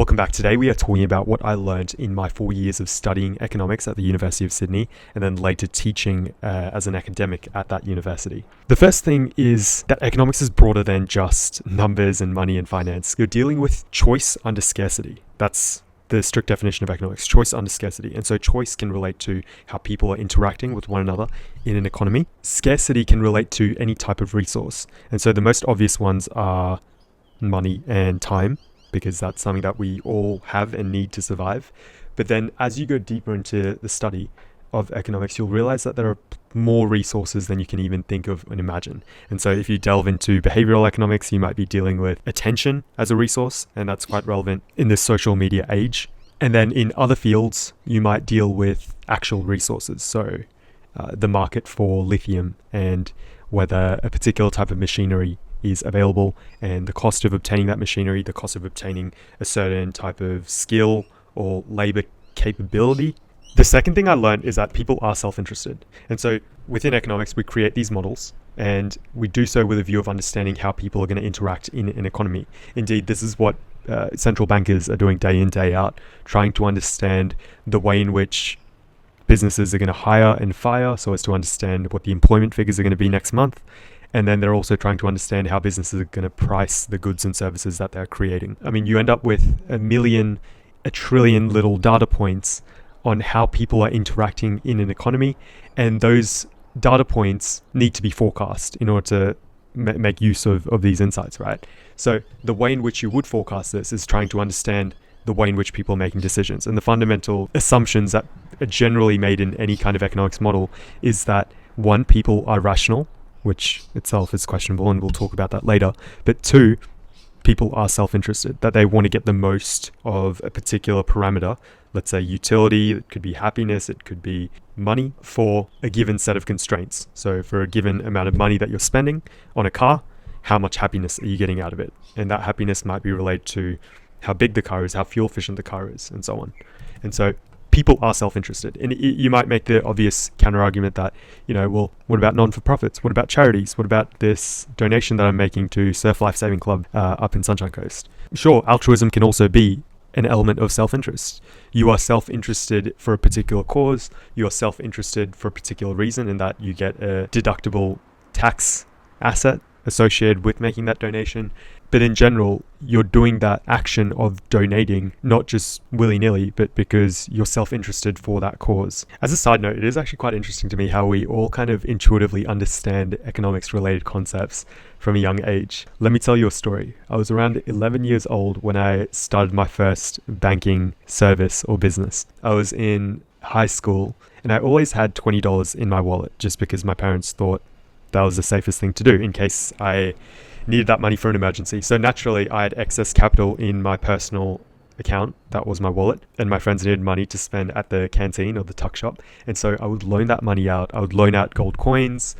Welcome back. Today we are talking about what I learned in my 4 years of studying economics at the University of Sydney and then later teaching as an academic at that university. The first thing is that economics is broader than just numbers and money and finance. You're dealing with choice under scarcity. That's the strict definition of economics, choice under scarcity. And so choice can relate to how people are interacting with one another in an economy. Scarcity can relate to any type of resource. And so the most obvious ones are money and time, because that's something that we all have and need to survive. But then as you go deeper into the study of economics, you'll realize that there are more resources than you can even think of and imagine. And so if you delve into behavioral economics, you might be dealing with attention as a resource, and that's quite relevant in this social media age. And then in other fields, you might deal with actual resources. So the market for lithium and whether a particular type of machinery is available and the cost of obtaining that machinery, the cost of obtaining a certain type of skill or labor capability. The second thing I learned is that people are self-interested. And so within economics, we create these models and we do so with a view of understanding how people are going to interact in an economy. Indeed, this is what central bankers are doing day in, day out, trying to understand the way in which businesses are going to hire and fire so as to understand what the employment figures are going to be next month. And then they're also trying to understand how businesses are going to price the goods and services that they're creating. I mean, you end up with a trillion little data points on how people are interacting in an economy. And those data points need to be forecast in order to make use of these insights, right? So the way in which you would forecast this is trying to understand the way in which people are making decisions. And the fundamental assumptions that are generally made in any kind of economics model is that, one, people are rational, which itself is questionable, and we'll talk about that later. But two, people are self-interested, that they want to get the most of a particular parameter, let's say utility, it could be happiness, it could be money, for a given set of constraints. So for a given amount of money that you're spending on a car, how much happiness are you getting out of it? And that happiness might be related to how big the car is, how fuel efficient the car is, and so on. And so people are self-interested. And you might make the obvious counter-argument that, well, what about non-for-profits? What about charities? What about this donation that I'm making to Surf Life Saving Club up in Sunshine Coast? Sure, altruism can also be an element of self-interest. You are self-interested for a particular cause. You are self-interested for a particular reason, in that you get a deductible tax asset associated with making that donation. But in general, you're doing that action of donating not just willy-nilly, but because you're self-interested for that cause. As a side note, it is actually quite interesting to me how we all kind of intuitively understand economics-related concepts from a young age. Let me tell you a story. I was around 11 years old when I started my first banking service or business. I was in high school and I always had $20 in my wallet just because my parents thought that was the safest thing to do in case I needed that money for an emergency. So naturally, I had excess capital in my personal account. That was my wallet. And my friends needed money to spend at the canteen or the tuck shop. And so I would loan that money out. I would loan out gold coins,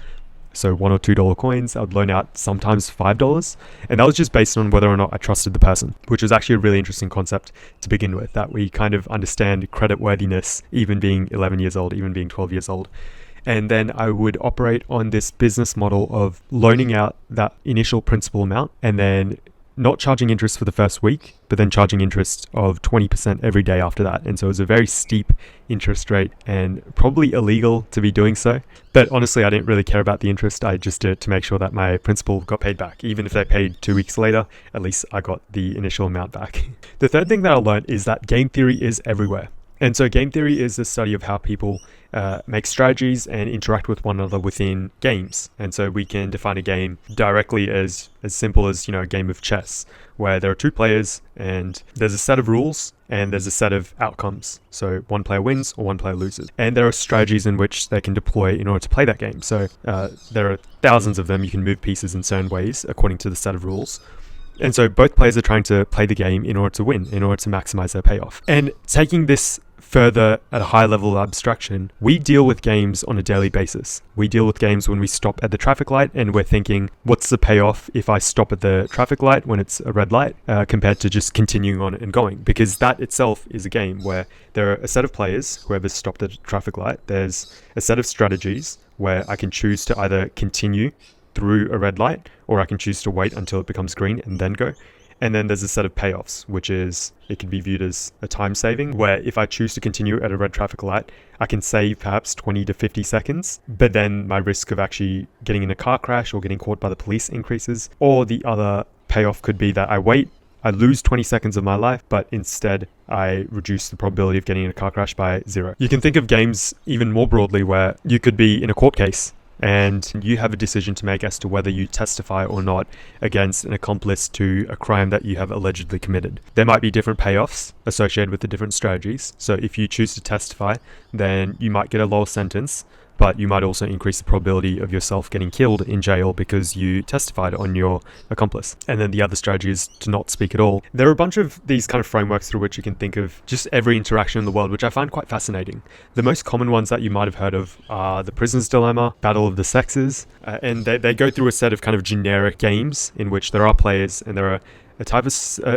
so $1 or $2 coins. I would loan out sometimes $5. And that was just based on whether or not I trusted the person, which was actually a really interesting concept to begin with, that we kind of understand credit worthiness, even being 11 years old, even being 12 years old. And then I would operate on this business model of loaning out that initial principal amount and then not charging interest for the first week, but then charging interest of 20% every day after that. And so it was a very steep interest rate and probably illegal to be doing so. But honestly, I didn't really care about the interest. I just did it to make sure that my principal got paid back. Even if they paid 2 weeks later, at least I got the initial amount back. The third thing that I learned is that game theory is everywhere. And so game theory is the study of how people make strategies and interact with one another within games. And so we can define a game directly as simple as, a game of chess, where there are two players and there's a set of rules and there's a set of outcomes. So one player wins or one player loses. And there are strategies in which they can deploy in order to play that game. So there are thousands of them. You can move pieces in certain ways according to the set of rules. And so both players are trying to play the game in order to win, in order to maximize their payoff. And taking this further at a high level of abstraction, we deal with games on a daily basis. We deal with games when we stop at the traffic light and we're thinking, what's the payoff if I stop at the traffic light when it's a red light, compared to just continuing on and going? Because that itself is a game where there are a set of players, whoever's stopped at a traffic light, there's a set of strategies where I can choose to either continue through a red light, or I can choose to wait until it becomes green and then go. And then there's a set of payoffs, which is it can be viewed as a time saving, where if I choose to continue at a red traffic light, I can save perhaps 20 to 50 seconds, but then my risk of actually getting in a car crash or getting caught by the police increases. Or the other payoff could be that I wait, I lose 20 seconds of my life, but instead I reduce the probability of getting in a car crash by 0. You can think of games even more broadly where you could be in a court case and you have a decision to make as to whether you testify or not against an accomplice to a crime that you have allegedly committed. There might be different payoffs associated with the different strategies. So if you choose to testify, then you might get a lower sentence, but you might also increase the probability of yourself getting killed in jail because you testified on your accomplice. And then the other strategy is to not speak at all. There are a bunch of these kind of frameworks through which you can think of just every interaction in the world, which I find quite fascinating. The most common ones that you might have heard of are the prisoner's dilemma, battle of the sexes, and they go through a set of kind of generic games in which there are players and there are a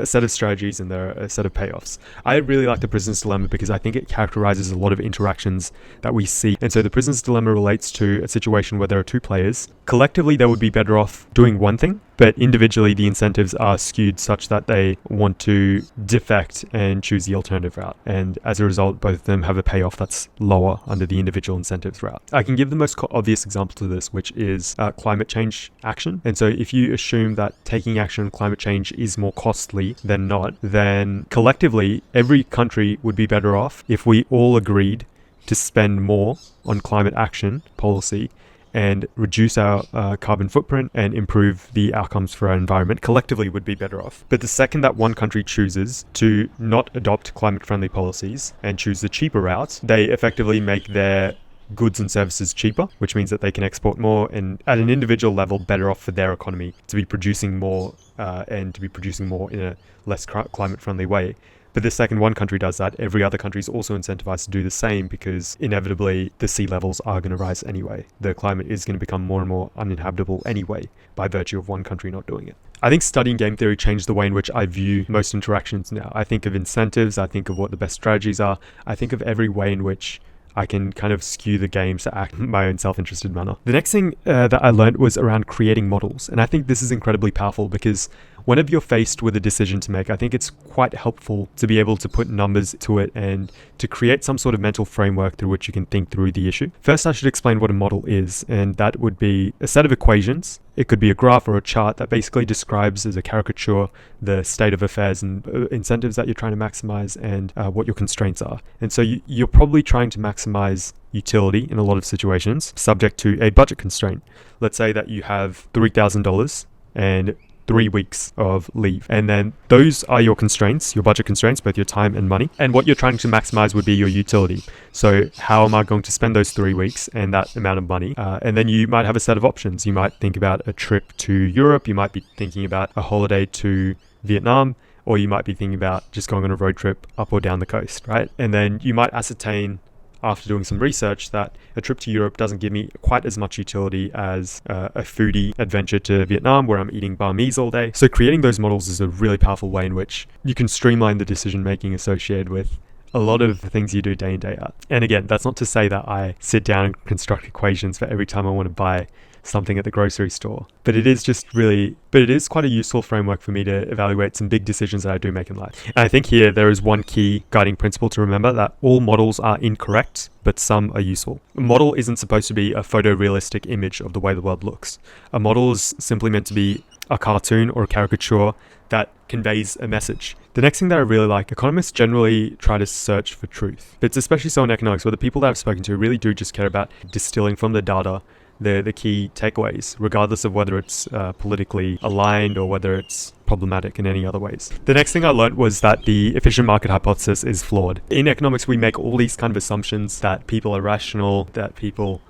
set of strategies and there are a set of payoffs. I really like the prisoner's dilemma because I think it characterizes a lot of interactions that we see. And so the prisoner's dilemma relates to a situation where there are two players. Collectively, they would be better off doing one thing, but individually the incentives are skewed such that they want to defect and choose the alternative route. And as a result, both of them have a payoff that's lower under the individual incentives route. I can give the most obvious example to this, which is climate change action. And so if you assume that taking action on climate change is more costly than not, then collectively every country would be better off if we all agreed to spend more on climate action policy and reduce our carbon footprint and improve the outcomes for our environment. Collectively would be better off. But the second that one country chooses to not adopt climate-friendly policies and choose the cheaper route, they effectively make their goods and services cheaper, which means that they can export more and at an individual level better off for their economy to be producing more and to be producing more in a less climate-friendly way. But the second one country does that, every other country is also incentivized to do the same because inevitably the sea levels are going to rise anyway. The climate is going to become more and more uninhabitable anyway by virtue of one country not doing it. I think studying game theory changed the way in which I view most interactions now. I think of incentives, I think of what the best strategies are, I think of every way in which I can kind of skew the games to act in my own self-interested manner. The next thing that I learned was around creating models. And I think this is incredibly powerful because whenever you're faced with a decision to make, I think it's quite helpful to be able to put numbers to it and to create some sort of mental framework through which you can think through the issue. First, I should explain what a model is, and that would be a set of equations. It could be a graph or a chart that basically describes as a caricature the state of affairs and incentives that you're trying to maximize and what your constraints are. And so you're probably trying to maximize utility in a lot of situations, subject to a budget constraint. Let's say that you have $3,000 and 3 weeks of leave. And then those are your constraints, your budget constraints, both your time and money. And what you're trying to maximize would be your utility. So how am I going to spend those 3 weeks and that amount of money? And then you might have a set of options. You might think about a trip to Europe. You might be thinking about a holiday to Vietnam, or you might be thinking about just going on a road trip up or down the coast, right? And then you might ascertain after doing some research that a trip to Europe doesn't give me quite as much utility as a foodie adventure to Vietnam where I'm eating banh mi's all day. So creating those models is a really powerful way in which you can streamline the decision making associated with a lot of the things you do day in, day out. And again, that's not to say that I sit down and construct equations for every time I want to buy something at the grocery store. But it is quite a useful framework for me to evaluate some big decisions that I do make in life. And I think here there is one key guiding principle to remember, that all models are incorrect, but some are useful. A model isn't supposed to be a photorealistic image of the way the world looks. A model is simply meant to be a cartoon or a caricature that conveys a message. The next thing that I really like, economists generally try to search for truth. But it's especially so in economics, where the people that I've spoken to really do just care about distilling from the data the key takeaways, regardless of whether it's politically aligned or whether it's problematic in any other ways. The next thing I learned was that the efficient market hypothesis is flawed. In economics, we make all these kind of assumptions that people are rational, that people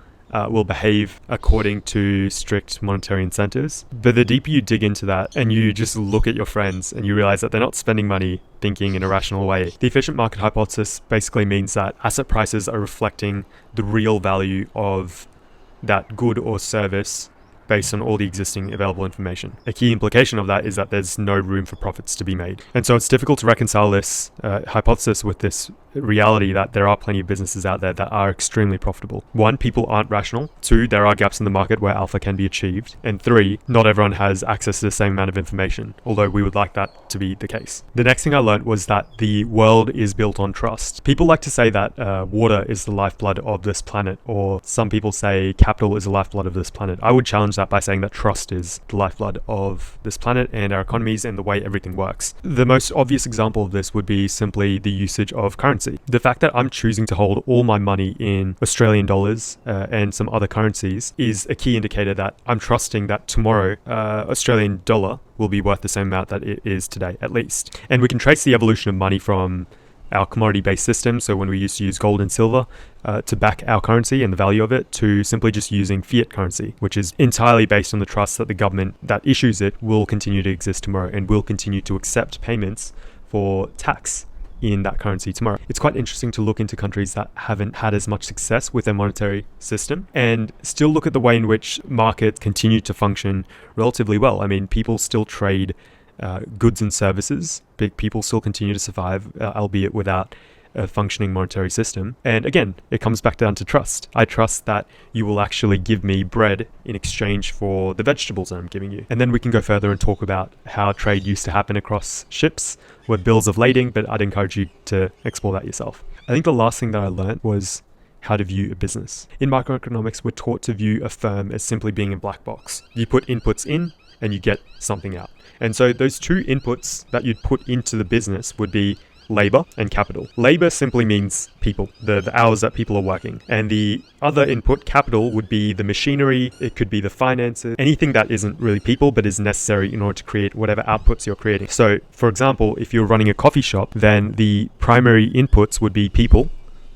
will behave according to strict monetary incentives. But the deeper you dig into that and you just look at your friends and you realize that they're not spending money thinking in a rational way. The efficient market hypothesis basically means that asset prices are reflecting the real value of that good or service based on all the existing available information. A key implication of that is that there's no room for profits to be made. And so it's difficult to reconcile this hypothesis with this reality that there are plenty of businesses out there that are extremely profitable. 1, people aren't rational. 2, there are gaps in the market where alpha can be achieved. And 3, not everyone has access to the same amount of information, although we would like that to be the case. The next thing I learned was that the world is built on trust. People like to say that water is the lifeblood of this planet, or some people say capital is the lifeblood of this planet. I would challenge that by saying that trust is the lifeblood of this planet and our economies and the way everything works. The most obvious example of this would be simply the usage of currency. The fact that I'm choosing to hold all my money in Australian dollars and some other currencies is a key indicator that I'm trusting that tomorrow Australian dollar will be worth the same amount that it is today, at least. And we can trace the evolution of money from our commodity-based system, so when we used to use gold and silver to back our currency and the value of it, to simply just using fiat currency, which is entirely based on the trust that the government that issues it will continue to exist tomorrow and will continue to accept payments for tax in that currency tomorrow. It's quite interesting to look into countries that haven't had as much success with their monetary system and still look at the way in which markets continue to function relatively well. I mean, people still trade goods and services. Big people still continue to survive, albeit without a functioning monetary system. And again, it comes back down to trust. I trust that you will actually give me bread in exchange for the vegetables that I'm giving you. And then we can go further and talk about how trade used to happen across ships with bills of lading, but I'd encourage you to explore that yourself. I think the last thing that I learned was how to view a business. In microeconomics, we're taught to view a firm as simply being a black box. You put inputs in and you get something out. And so those two inputs that you'd put into the business would be labor and capital. Labor simply means people, the hours that people are working. And the other input, capital, would be the machinery, it could be the finances, anything that isn't really people but is necessary in order to create whatever outputs you're creating. So, for example, if you're running a coffee shop, then the primary inputs would be people,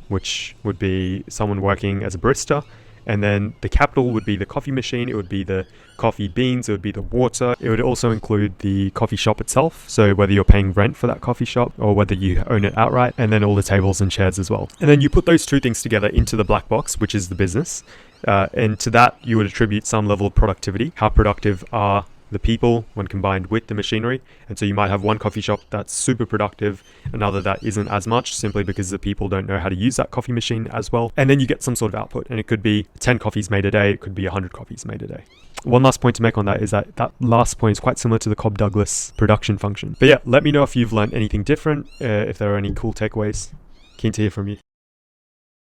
which would be someone working as a barista. And then the capital would be the coffee machine, it would be the coffee beans, it would be the water. It would also include the coffee shop itself, so whether you're paying rent for that coffee shop or whether you own it outright, and then all the tables and chairs as well. And then you put those two things together into the black box, which is the business. And to that, you would attribute some level of productivity. How productive are the people when combined with the machinery? And so you might have one coffee shop that's super productive, another that isn't as much, simply because the people don't know how to use that coffee machine as well. And then you get some sort of output, and it could be 10 coffees made a day, it could be 100 coffees made a day. One last point to make on that is that last point is quite similar to the Cobb-Douglas production function. But yeah, let me know if you've learned anything different, if there are any cool takeaways. Keen to hear from you.